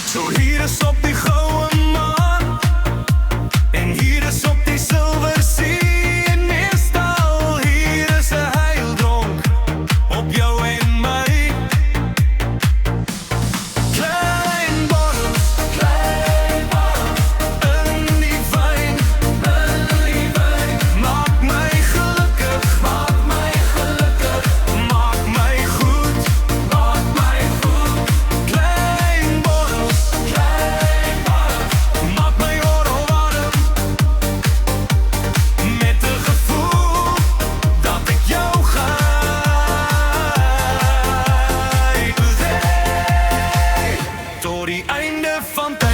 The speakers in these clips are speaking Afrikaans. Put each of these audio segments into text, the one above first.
Zo hier is op die gouden maan en hier is op die zilver zee en meestal hier is 'n heildronk op jou en my. Klein borrels in die wyn, maak my gelukkig, maak my goed, klein borrels, maak my oor warm met 'n gevoel dat ek jou gryp tot die einde van tyd.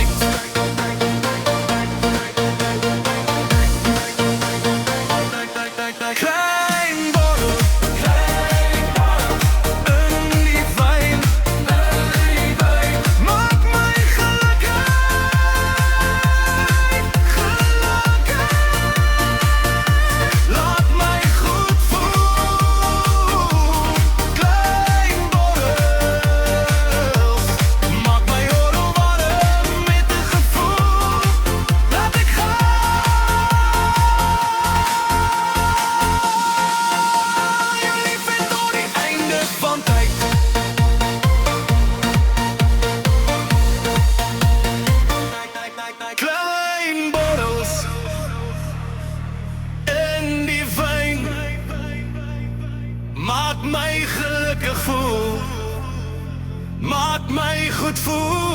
Klein borrel in die wyn, maak my gelukkig, laat my goed voel. Klein borrels, maak my oor warm met 'n gevoel dat ek jou liefhet tot die einde van tyd. Klein borrels in die wyn, maak my gelukkig voel, maak my goed voel.